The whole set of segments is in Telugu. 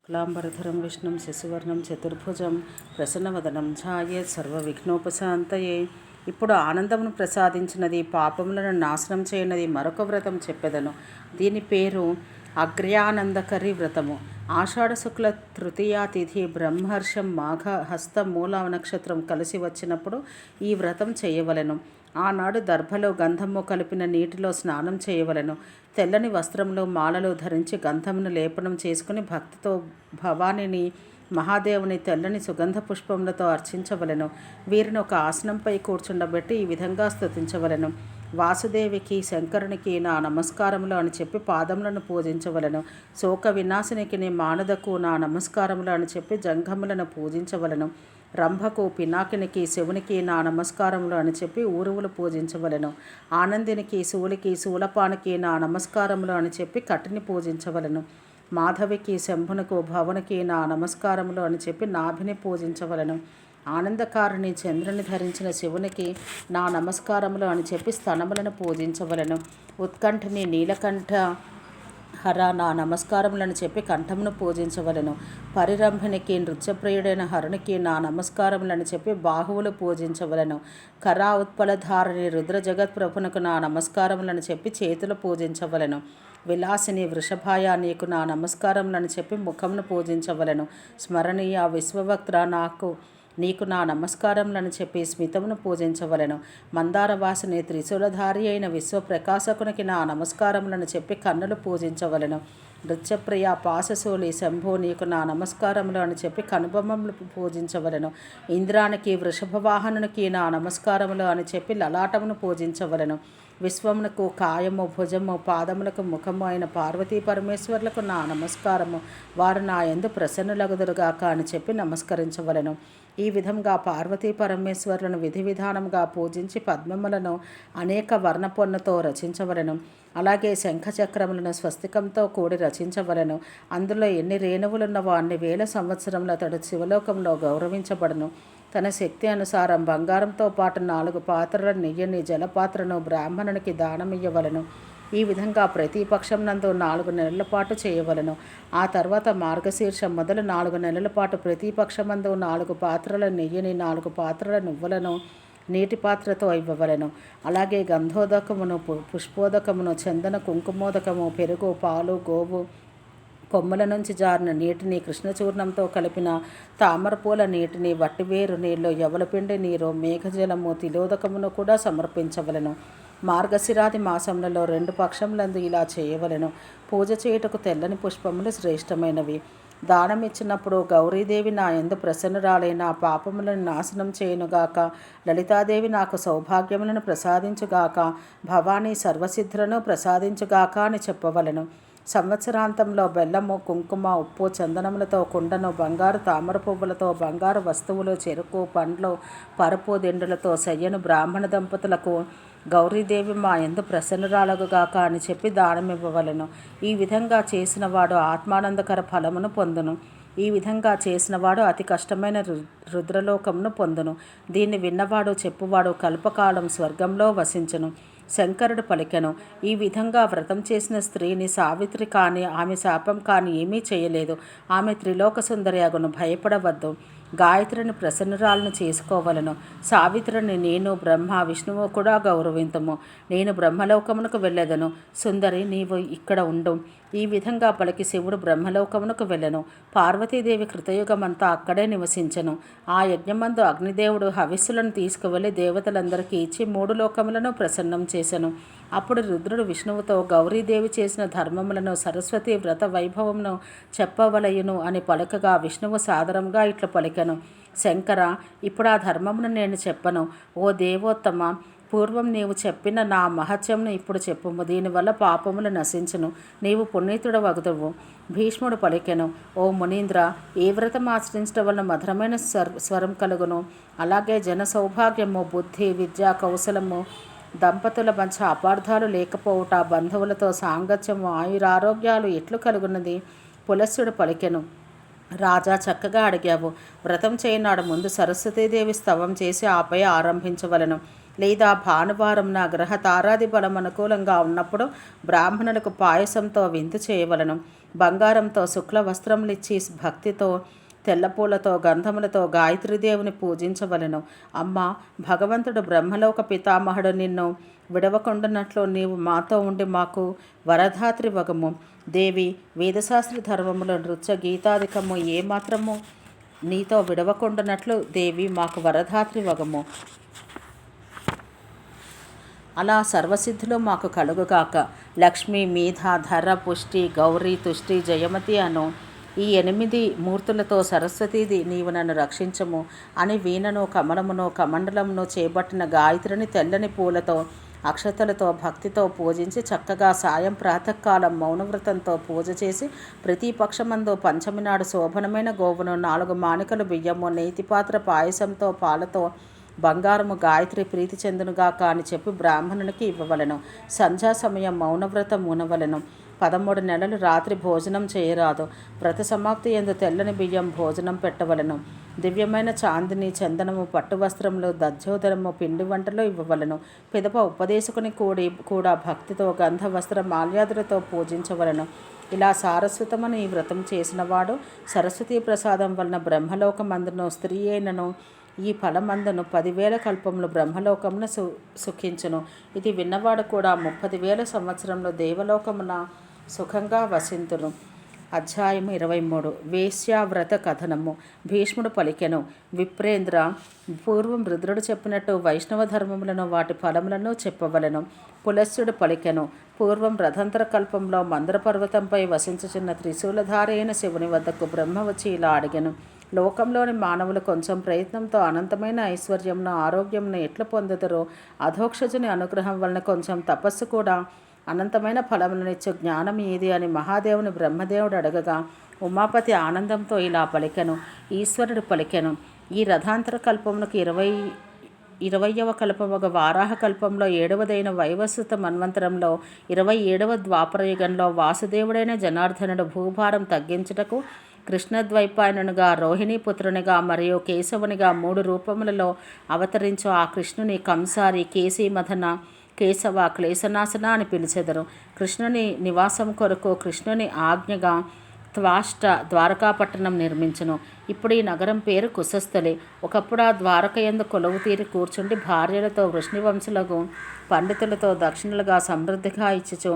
శుక్లాంబరధరం విష్ణుం శశివర్ణం చతుర్భుజం ప్రసన్నవదనం ఛాయేత్ సర్వవిఘ్నోపశాంతయే. ఇప్పుడు ఆనందమును ప్రసాదించినది, పాపములను నాశనం చేయనది మరొక వ్రతం చెప్పెదను. దీని పేరు అగ్ర్యానందకరి వ్రతము. ఆషాఢ శుక్ల తృతీయా తిథి బ్రహ్మర్షం మాఘ హస్త మూల నక్షత్రం కలిసి వచ్చినప్పుడు ఈ వ్రతం చేయవలెను. ఆనాడు దర్భలో గంధము కలిపిన నీటిలో స్నానం చేయవలెను. తెల్లని వస్త్రములు మాలలు ధరించి గంధమును లేపనం చేసుకుని భక్తితో భవానిని మహాదేవుని తెల్లని సుగంధ పుష్పములతో అర్చించవలెను. వీరిని ఒక ఆసనంపై కూర్చుండబెట్టి ఈ విధంగా స్తుతించవలెను. వాసుదేవికి శంకరునికి నా నమస్కారములు అని చెప్పి పాదములను పూజించవలను. శోక వినాశనికి మానదకు నా నమస్కారములు అని చెప్పి జంఘములను పూజించవలను. రంభకు పినాకినికి శివునికి నా నమస్కారములు అని చెప్పి ఊరువులు పూజించవలను. ఆనందినికి శూలికి శూలపానికి నా నమస్కారములు అని చెప్పి కటిని పూజించవలను. మాధవికి శంభునకు భవనికి నా నమస్కారములు అని చెప్పి నాభిని పూజించవలను. ఆనందకారిణి చంద్రుని ధరించిన శివునికి నా నమస్కారములు అని చెప్పి స్తనములను పూజించవలను. ఉత్కంఠని నీలకంఠ హర నా నమస్కారములను చెప్పి కంఠమును పూజించవలను. పరిరంభనికి నృత్యప్రియుడైన హరునికి నా నమస్కారములను చెప్పి బాహువులు పూజించవలను. కరా ఉత్పలధారిణి రుద్ర జగత్ప్రభునకు నా నమస్కారములను చెప్పి చేతులు పూజించవలను. విలాసిని వృషభాయ నీకు నా నమస్కారములను చెప్పి ముఖమును పూజించవలను. స్మరణీయ విశ్వవక్త్ర నీకు నా నమస్కారములను చెప్పి స్మితమును పూజించవలను. మందారవాసిని త్రిశూలధారి అయిన విశ్వప్రకాశకునికి నా నమస్కారములను చెప్పి కన్నులు పూజించవలను. నృత్యప్రియ పాశశూలి శంభో నీకు నా నమస్కారములు అని చెప్పి కనుబొమ్మలు పూజించవలను. ఇంద్రానికి వృషభవాహనునికి నా నమస్కారములు అని చెప్పి లలాటమును పూజించవలను. విశ్వమునకు కాయము భుజము పాదములకు ముఖము అయిన పార్వతీ పరమేశ్వరులకు నా నమస్కారము, వారు నా యందు ప్రసన్నులగుదురుగాక అని చెప్పి నమస్కరించవలను. ఈ విధంగా పార్వతీ పరమేశ్వరులను విధి విధానంగా పూజించి పద్మములను అనేక వర్ణపొన్నుతో రచించవలను. అలాగే శంఖచక్రములను స్వస్తికంతో కూడి రచించవలను. అందులో ఎన్ని రేణువులున్నవో అన్ని వేల సంవత్సరముల అతడు శివలోకంలో గౌరవించబడను. తన శక్తి అనుసారం బంగారంతో పాటు 4 పాత్రల నెయ్యిని జలపాత్రను బ్రాహ్మణునికి దానమియ్యవలను. ఈ విధంగా ప్రతి పక్షం నందు 4 నెలల పాటు చేయవలను. ఆ తర్వాత మార్గశీర్షం మొదలు 4 నెలల పాటు ప్రతి పక్షమందు 4 పాత్రల నెయ్యిని 4 పాత్రల నువ్వులను నీటి పాత్రతో ఇవ్వవలను. అలాగే గంధోదకమును పుష్పోదకమును చందన కుంకుమోదకము పెరుగు పాలు గోవు కొమ్మల నుంచి జారిన నీటిని కృష్ణచూర్ణంతో కలిపిన తామరపూల నీటిని వట్టివేరు నీళ్ళు యవలపిండి నీరు మేఘజలము తిలోదకమును కూడా సమర్పించవలను. మార్గశిరాది మాసములలో 2 పక్షములందు ఇలా చేయవలను. పూజ చేయుటకు తెల్లని పుష్పములు శ్రేష్టమైనవి. దానమిచ్చినప్పుడు గౌరీదేవి నా యందు ప్రసన్నురాలై నా పాపములను నాశనం చేయునుగాక. లలితాదేవి నాకు సౌభాగ్యములను ప్రసాదించుగాక. భవానీ సర్వసిద్ధులను ప్రసాదించుగాక అని చెప్పవలను. సంవత్సరాంతంలో బెల్లము కుంకుమ ఉప్పు చందనములతో కుండను బంగారు తామర పువ్వులతో బంగారు వస్తువులు చెరుకు పండ్లు పరుపు దిండులతో శయ్యను బ్రాహ్మణ దంపతులకు గౌరీదేవి మా యందు ప్రసన్నురాలగుగాక అని చెప్పి దానమివ్వవలను. ఈ విధంగా చేసినవాడు ఆత్మానందకర ఫలమును పొందును. ఈ విధంగా చేసినవాడు అతి కష్టమైన రుద్రలోకమును పొందును. దీన్ని విన్నవాడు చెప్పువాడు కల్పకాలం స్వర్గంలో వసించును. శంకరుడు పలికెను. ఈ విధంగా వ్రతం చేసిన స్త్రీని సావిత్రి కానీ ఆమె శాపం కానీ ఏమీ చేయలేదు. ఆమె త్రిలోక సుందరి అగును, భయపడవద్దు. గాయత్రిని ప్రసన్నురాలను చేసుకోవలను. సావిత్రిని నేను బ్రహ్మ విష్ణువు కూడా గౌరవింతుము. నేను బ్రహ్మలోకమునకు వెళ్ళెదను. సుందరి నీవు ఇక్కడ ఉండు. ఈ విధంగా పలికి శివుడు బ్రహ్మలోకమునకు వెళ్ళెను. పార్వతీదేవి కృతయుగమంతా అక్కడే నివసించెను. ఆ యజ్ఞమందు అగ్నిదేవుడు హవిస్సులను తీసుకువెళ్ళి దేవతలందరికీ ఇచ్చి 3 లోకములను ప్రసన్నం చేసెను. అప్పుడు రుద్రుడు విష్ణువుతో గౌరీదేవి చేసిన ధర్మములను సరస్వతి వ్రత వైభవమును చెప్పవలయును అని పలకగా విష్ణువు సాదరంగా ఇట్లా పలికెను. శంకర, ఇప్పుడు ఆ ధర్మమును నేను చెప్పను. ఓ దేవోత్తమ, పూర్వం నీవు చెప్పిన నా మహత్యమును ఇప్పుడు చెప్పుము. దీనివల్ల పాపములు నశించును, నీవు పునీతుడు వగుదువు. భీష్ముడు పలికెను. ఓ మునీంద్ర, ఏ వ్రతం ఆచరించడం వలన మధురమైన స్వరం కలుగును. అలాగే జన సౌభాగ్యము బుద్ధి విద్య కౌశలము దంపతుల మధ్య అపార్థాలు లేకపోవుట బంధువులతో సాంగత్యము ఆయురారోగ్యాలు ఎట్లు కలుగున్నది. పులస్సుడు పలికెను. రాజా, చక్కగా అడిగావు. వ్రతం చేయనాడు ముందు సరస్వతీదేవి స్తవం చేసి ఆపై ఆరంభించవలను. లేదా భానువారం నా గ్రహ తారాది బలం అనుకూలంగా ఉన్నప్పుడు బ్రాహ్మణులకు పాయసంతో విందు చేయవలను. బంగారంతో శుక్ల వస్త్రములిచ్చి భక్తితో తెల్లపూలతో గంధములతో గాయత్రీదేవిని పూజించవలెను. అమ్మ, భగవంతుడు బ్రహ్మలోక పితామహుడు నిన్ను విడవకుండానట్లు నీవు మాతో ఉండి మాకు వరధాత్రి వగము. దేవి, వేదశాస్త్ర ధర్మములు నృత్య గీతాధికము ఏమాత్రము నీతో విడవకుండానట్లు దేవి మాకు వరధాత్రి వగము. అలా సర్వసిద్ధులు మాకు కలుగుగాక. లక్ష్మి, మీధ, ధర, పుష్టి, గౌరీ, తుష్టి, జయమతి అను ఈ 8 మూర్తులతో సరస్వతీది నీవు నన్ను రక్షించము అని వీణను, కమలమును, కమండలమును చేపట్టిన గాయత్రిని తెల్లని పూలతో అక్షతలతో భక్తితో పూజించి చక్కగా సాయం ప్రాతకాలం మౌనవ్రతంతో పూజ చేసి ప్రతిపక్షమందు పంచమి నాడు శోభనమైన గోవును 4 మానికలు బియ్యము నేతిపాత్ర పాయసంతో పాలతో బంగారము గాయత్రి ప్రీతి చెందునుగాక అని చెప్పి బ్రాహ్మణునికి ఇవ్వవలెను. సంధ్యా సమయం మౌనవ్రతం ఉనవలెను. 13 నెలలు రాత్రి భోజనం చేయరాదు. వ్రత సమాప్తి యందు తెల్లని బియ్యం భోజనం పెట్టవలను. దివ్యమైన చాందిని, చందనము, పట్టు వస్త్రములు, దధ్యోదరము, పిండి వంటలు ఇవ్వవలను. పిదప ఉపదేశకుని కూడా భక్తితో గంధ వస్త్ర మాల్యాదులతో పూజించవలను. ఇలా సారస్వతమని ఈ వ్రతం చేసినవాడు సరస్వతీ ప్రసాదం వలన బ్రహ్మలోకమందును స్త్రీ అయినను ఈ ఫలమందును 10,000 కల్పములు బ్రహ్మలోకమున సుఖించును. ఇది విన్నవాడు కూడా 30,000 సంవత్సరంలో దేవలోకమున సుఖంగా వసింతును. అధ్యాయం 23. వేశ్యావ్రత కథనము. భీష్ముడు పలికెను. విప్రేంద్ర, పూర్వం రుద్రుడు చెప్పినట్టు వైష్ణవ ధర్మములను వాటి ఫలములను చెప్పవలను. పులస్త్యుడు పలికెను. పూర్వం రథంతర కల్పంలో మందర పర్వతంపై వసించుచున్న త్రిశూలధారి అయిన శివుని వద్దకు బ్రహ్మ వచ్చి ఇలా అడిగెను. లోకంలోని మానవులు కొంచెం ప్రయత్నంతో అనంతమైన ఐశ్వర్యంను, ఆరోగ్యంను ఎట్లు పొందుతారో అధోక్షజుని అనుగ్రహం వలన కొంచెం తపస్సు కూడా అనంతమైన ఫలములనిచ్చు జ్ఞానం ఏది అని మహాదేవుని బ్రహ్మదేవుడు అడగగా ఉమాపతి ఆనందంతో ఇలా పలికెను. ఈశ్వరుడు పలికెను. ఈ రథాంతర కల్పమునకు 20వ కల్పమొక వారాహ కల్పంలో 7వదైన వైవస్వత మన్వంతరంలో 27వ ద్వాపరయుగంలో వాసుదేవుడైన జనార్దనుడు భూభారం తగ్గించుటకు కృష్ణద్వైపాయనునిగా, రోహిణీపుత్రునిగా మరియు కేశవునిగా 3 రూపములలో అవతరించు ఆ కృష్ణుని కంసారి, కేశీమథన, కేశవ, క్లేశనాశన అని పిలిచెదరు. కృష్ణుని నివాసం కొరకు కృష్ణుని ఆజ్ఞగా త్వాష్ట ద్వారకాపట్టణం నిర్మించును. ఇప్పుడు ఈ నగరం పేరు కుశస్థలి. ఒకప్పుడు ఆ ద్వారకయందు కొలువు తీరి కూర్చుండి భార్యలతో వృష్ణివంశులకు పండితులతో దక్షిణలుగా సమృద్ధిగా ఇచ్చుచు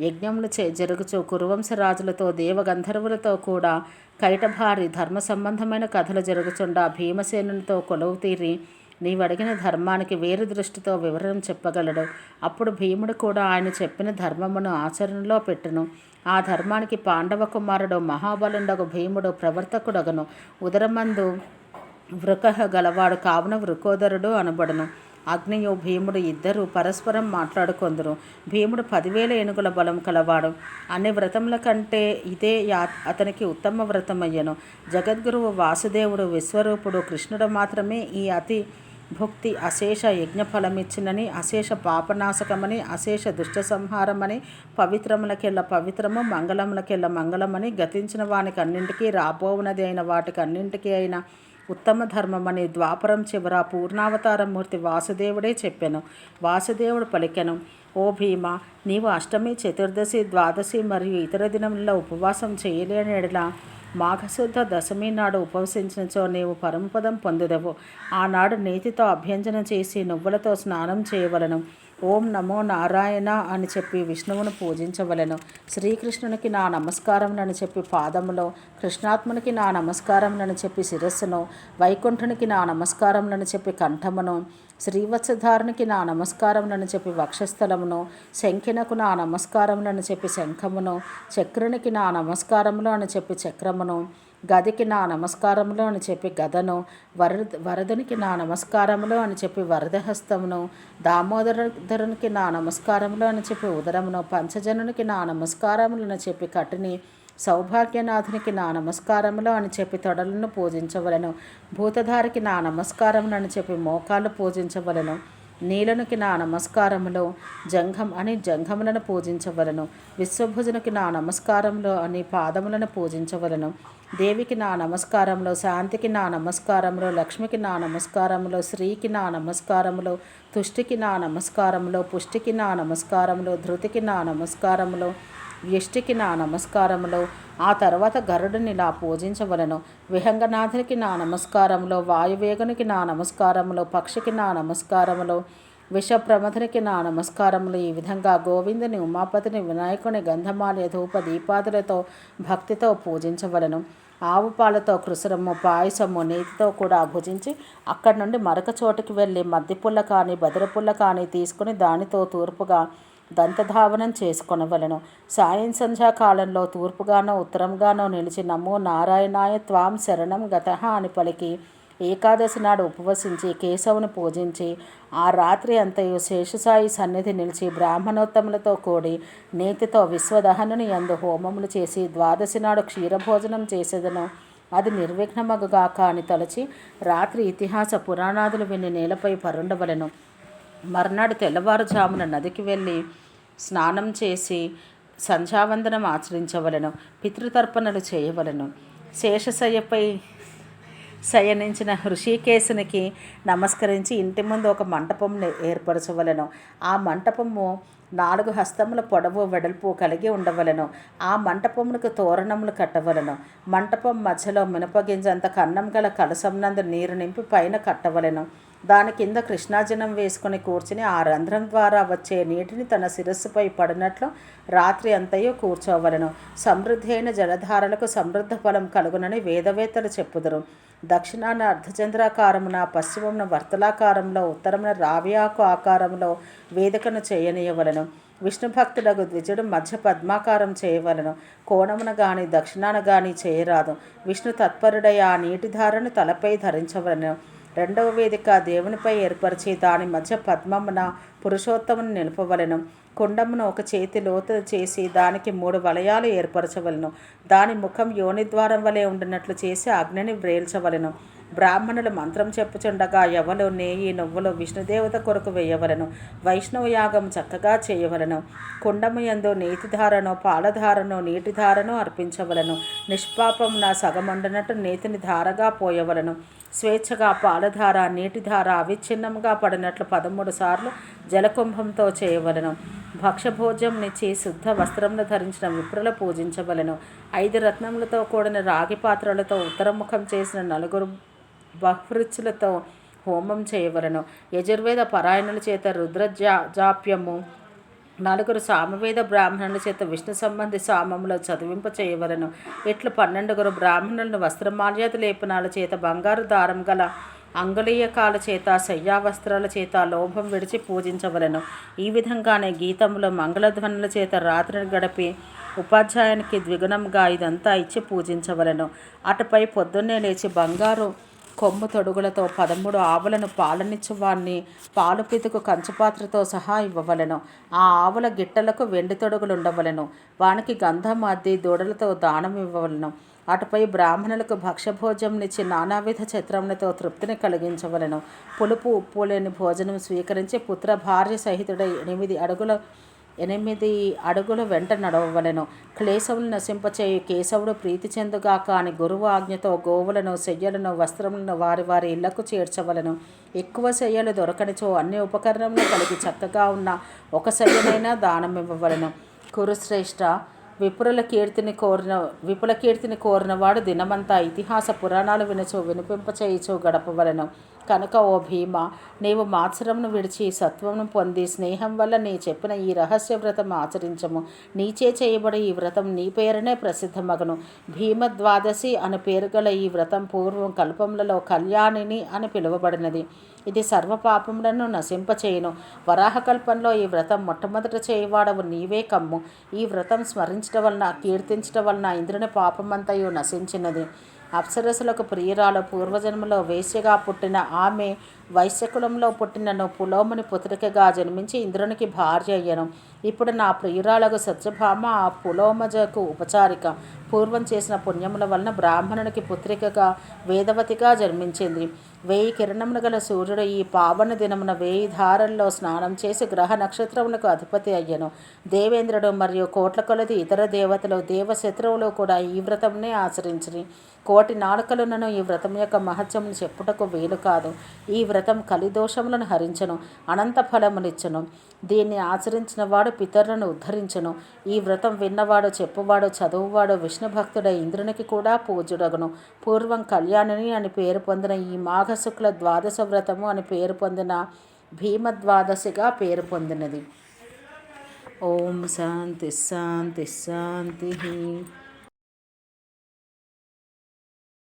యజ్ఞములు జరుగుచు కురువంశరాజులతో దేవగంధర్వులతో కూడా కైటభారి ధర్మ సంబంధమైన కథలు జరుగుచుండా భీమసేనునితో కొలువు తీరి నీవడిగిన ధర్మానికి వేరు దృష్టితో వివరణ చెప్పగలడు. అప్పుడు భీముడు కూడా ఆయన చెప్పిన ధర్మమును ఆచరణలో పెట్టును. ఆ ధర్మానికి పాండవ కుమారుడు మహాబలుండగు భీముడు ప్రవర్తకుడగను. ఉదరమందు వృకహ గలవాడు కావున వృకోదరుడు అనబడును. అగ్నియు భీముడు ఇద్దరు పరస్పరం మాట్లాడుకొందురు. భీముడు 10,000 ఏనుగుల బలం కలవాడు. అన్ని వ్రతముల కంటే ఇదే అతనికి ఉత్తమ వ్రతమయ్యను. జగద్గురువు వాసుదేవుడు విశ్వరూపుడు కృష్ణుడు మాత్రమే ఈ అతి భుక్తి అశేష యజ్ఞఫలమిచ్చినని, అశేష పాపనాశకమని, అశేష దుష్ట సంహారమని, పవిత్రములకెల్ల పవిత్రము, మంగళములకెల్ల మంగళమని, గతించిన వానికి అన్నింటికీ రాబోవునది అయిన వాటికి అన్నింటికీ అయిన ఉత్తమ ధర్మమని ద్వాపరం చివర పూర్ణావతారమూర్తి వాసుదేవుడే చెప్పెను. వాసుదేవుడు పలికెను. ఓ భీమ, నీవు అష్టమి, చతుర్దశి, ద్వాదశి మరియు ఇతర దినములలో ఉపవాసం చేయలేని ఎడల మాఘశుద్ధ దశమి నాడు ఉపవసించినచో నీవు పరమపదం పొందుదవు. ఆనాడు నేతితో అభ్యంజన చేసి నువ్వులతో స్నానం చేయవలను. ఓం నమో నారాయణ అని చెప్పి విష్ణువును పూజించవలెను. శ్రీకృష్ణునికి నా నమస్కారములని చెప్పి పాదములో, కృష్ణాత్మునికి నా నమస్కారములని చెప్పి శిరస్సును, వైకుంఠునికి నా నమస్కారములని చెప్పి కంఠమును, శ్రీవత్సధారునికి నా నమస్కారములను చెప్పి వక్షస్థలమును, శంఖినకు నా నమస్కారములను చెప్పి శంఖమును, చక్రునికి నా నమస్కారములు అని చెప్పి చక్రమును, గదికి నా నమస్కారములు అని చెప్పి గదను, వరదునికి నా నమస్కారములు అని చెప్పి వరదహస్తమును, దామోదరునికి నా నమస్కారములు అని చెప్పి ఉదరమును, పంచజనునికి నా నమస్కారములు అని చెప్పి కటిని, సౌభాగ్యనాథునికి నా నమస్కారములు అని చెప్పి తొడలను పూజించవలను. భూతధారికి నా నమస్కారములు అని చెప్పి మోకాళ్ళు పూజించవలను. నీలనుకి నా నమస్కారములో జంఘం అని జంఘములను పూజించవలను. విశ్వభుజునికి నా నమస్కారంలో అని పాదములను పూజించవలను. దేవికి నా నమస్కారంలో, శాంతికి నా నమస్కారంలో, లక్ష్మికి నా నమస్కారంలో, శ్రీకి నా నమస్కారంలో, తుష్టికి నా నమస్కారంలో, పుష్టికి నా నమస్కారంలో, ధృతికి నా నమస్కారంలో, వ్యష్టికి నా నమస్కారములో, ఆ తర్వాత గరుడుని ఇలా పూజించవలను. విహంగనాథునికి నా నమస్కారంలో, వాయువేగునికి నా నమస్కారములో, పక్షికి నా నమస్కారములో, విషప్రమథునికి నా నమస్కారములు. ఈ విధంగా గోవిందుని, ఉమాపతిని, వినాయకుని గంధమాల ధూప దీపాదులతో భక్తితో పూజించవలను. ఆవు పాలతో కృసరము, పాయసము, నీతితో కూడా భుజించి అక్కడి నుండి మరొక చోటుకి వెళ్ళి మద్దిపుల్ల కానీ బదిరపుల్ల కానీ తీసుకుని దానితో తూర్పుగా దంతధావనం చేసుకొనవలను. సాయం సంధ్యాకాలంలో తూర్పుగానో ఉత్తరంగానో నిలిచి నమో నారాయణాయ త్వాం శరణం గతః అని పలికి ఏకాదశి నాడు ఉపవసించి కేశవుని పూజించి ఆ రాత్రి అంతయు శేషసాయి సన్నిధి నిలిచి బ్రాహ్మణోత్తములతో కూడి నేతితో విశ్వదహనుని యందు హోమములు చేసి ద్వాదశి నాడు క్షీరభోజనం చేసేదను. అది నిర్విఘ్నమగుగాక అని తలచి రాత్రి ఇతిహాస పురాణాదులు విని నేలపై పరుండవలను. మర్నాడు తెల్లవారుజామున నదికి వెళ్ళి స్నానం చేసి సంధ్యావందనం ఆచరించవలను. పితృతర్పణలు చేయవలను. శేషశయ్యపై శయనించిన హృషికేశునికి నమస్కరించి ఇంటి ముందు ఒక మంటపం ఏర్పరచవలను. ఆ మంటపము 4 హస్తముల పొడవు వెడల్పు కలిగి ఉండవలను. ఆ మంటపమునకు తోరణములు కట్టవలను. మంటపం మధ్యలో మినపగింజంత కన్నం గల కలసంనందు నీరు నింపి పైన కట్టవలను. దాని కింద కృష్ణాజనం వేసుకుని కూర్చుని ఆ రంధ్రం ద్వారా వచ్చే నీటిని తన శిరస్సుపై పడినట్లు రాత్రి అంతయు కూర్చోవలను. సమృద్ధి అయిన జలధారలకు సమృద్ధ ఫలం కలుగునని వేదవేత్తలు చెప్పుదురు. దక్షిణాన అర్ధచంద్రాకారమున, పశ్చిమమున వర్తలాకారంలో, ఉత్తరమున రావియాకు ఆకారంలో వేదికను చేయనీయవలను. విష్ణు భక్తులకు ద్విజుడు మధ్య పద్మాకారం చేయవలను. కోణమున గాని దక్షిణాన గాని చేయరాదు. విష్ణు తత్పరుడై ఆ నీటిధారను తలపై ధరించవలను. రెండవ వేదిక దేవునిపై ఏర్పరిచి దాని మధ్య పద్మమున పురుషోత్తమును నిలుపవలను. కుండమును ఒక చేతి లోతు చేసి దానికి 3 వలయాలు ఏర్పరచవలను. దాని ముఖం యోనిద్వారం వలె ఉండినట్లు చేసి అగ్నిని వ్రేల్చవలను. బ్రాహ్మణులు మంత్రం చెప్పుచుండగా ఎవలు, నేయి, నువ్వులు విష్ణుదేవత కొరకు వేయవలను. వైష్ణవ యాగం చక్కగా చేయవలను. కుండము యందు నేతిధారను, పాలధారను, నీటిధారను అర్పించవలను. నిష్పాపమున సగమండునట్టు నేతిని ధారగా పోయవలను. స్వేచ్ఛగా పాలధార, నీటిధార అవిచ్ఛిన్నంగా పడినట్లు 13 సార్లు జలకుంభంతో చేయవలను. భక్ష్యభోజ్యంనిచ్చి శుద్ధ వస్త్రములు ధరించిన విప్రుల పూజించవలను. 5 రత్నములతో కూడిన రాగి పాత్రలతో ఉత్తరముఖం చేసిన 4 బహ్వృచ్చులతో హోమం చేయవలను. యజుర్వేద పరాయణుల చేత రుద్రజాప్యము, 4 సామవేద బ్రాహ్మణుల చేత విష్ణు సంబంధి సామములో చదివింప చేయవలను. ఇట్లు 12 బ్రాహ్మణులను వస్త్రమాల్యాది లేపనాల చేత, బంగారు దారం గల అంగుళీయకాల చేత, శయ్యావస్త్రాల చేత లోభం విడిచి పూజించవలను. ఈ విధంగానే గీతములో మంగళధ్వనుల చేత రాత్రిని గడిపి ఉపాధ్యాయునికి ద్విగుణంగా ఇదంతా ఇచ్చి పూజించవలను. అటుపై పొద్దున్నే లేచి బంగారు కొమ్ము తొడుగులతో 13 ఆవులను పాలనిచ్చువాన్ని పాలు పితుకు కంచుపాత్రతో సహా ఇవ్వవలను. ఆ ఆవుల గిట్టలకు వెండి తొడుగులు ఉండవలను. వానికి గంధం అద్ది దూడలతో దానం ఇవ్వవలను. అటుపై బ్రాహ్మణులకు భక్ష్యభోజ్యంనిచ్చి నానావిధ చిత్రములతో తృప్తిని కలిగించవలను. పులుపు ఉప్పు లేని భోజనం స్వీకరించి పుత్ర భార్య సహితుడై 8 అడుగుల వెంట నడవవలను. క్లేశములు నశింపచేయి కేశవుడు ప్రీతి చెందుగాక అని గురువు ఆజ్ఞతో గోవులను, శయ్యలను, వస్త్రములను వారి వారి ఇళ్లకు చేర్చవలను. ఎక్కువ శయ్యలు దొరకనిచో అన్ని ఉపకరణములు కలిగి చక్కగా ఉన్న ఒక శయ్యనైనా దానం ఇవ్వవలను. కురుశ్రేష్ఠ, విపుల కీర్తిని కోరినవాడు దినమంతా ఇతిహాస పురాణాలు వినచో వినిపింపచేయుచో గడపవలను. కనుక ఓ భీమ, నీవు మాత్సరమును విడిచి సత్వమును పొంది స్నేహం వల్ల నీ చెప్పిన ఈ రహస్య వ్రతం ఆచరించము. నీచే చేయబడి ఈ వ్రతం నీ పేరునే ప్రసిద్ధమగును. భీమద్వాదశి అని పేరు గల ఈ వ్రతం పూర్వం కల్పములలో కళ్యాణిని అని పిలువబడినది. ఇది సర్వపాపములను నశింపచేయును. వరాహకల్పంలో ఈ వ్రతం మొట్టమొదట చేయవాడవు నీవే కమ్ము. ఈ వ్రతం స్మరించడం వలన, కీర్తించడం వలన ఇంద్రుని పాపమంతయు నశించినది. అప్సరసులకు ప్రియురాలు, పూర్వజన్మలో వేశ్యగా పుట్టిన ఆమె వైశ్యకులంలో పుట్టినను పులోముని పుత్రికగా జన్మించి ఇంద్రునికి భార్య అయ్యను. ఇప్పుడు నా ప్రియురాలకు సత్యభామ ఆ పులోమజకు ఉపచారిక. పూర్వం చేసిన పుణ్యముల వలన బ్రాహ్మణునికి పుత్రికగా వేదవతిగా జన్మించింది. 1000 కిరణములు గల సూర్యుడు ఈ పావన దినమున 1000 ధారల్లో స్నానం చేసి గ్రహ నక్షత్రములకు అధిపతి అయ్యను. దేవేంద్రుడు మరియు కోట్ల కొలది ఇతర దేవతలు, దేవశత్రువులు కూడా ఈ వ్రతంనే ఆచరించిరి. 1,000,000 నాలుకలునను ఈ వ్రతం యొక్క మహత్యమును చెప్పుటకు వీలు కాదు. ఈ వ్రతం కలిదోషములను హరించను, అనంత ఫలమునిచ్చును. దీన్ని ఆచరించిన వాడు పితరులను ఉద్ధరించును. ఈ వ్రతం విన్నవాడు, చెప్పువాడు, చదువువాడు విష్ణు భక్తుడై ఇంద్రునికి కూడా పూజ్యుడగును. పూర్వం కళ్యాణిని అని పేరు పొందిన ఈ మాఘశుక్ల ద్వాదశ వ్రతము అని పేరు పొందిన భీమద్వాదశిగా పేరు పొందినది. ఓం శాంతి శాంతి శాంతి.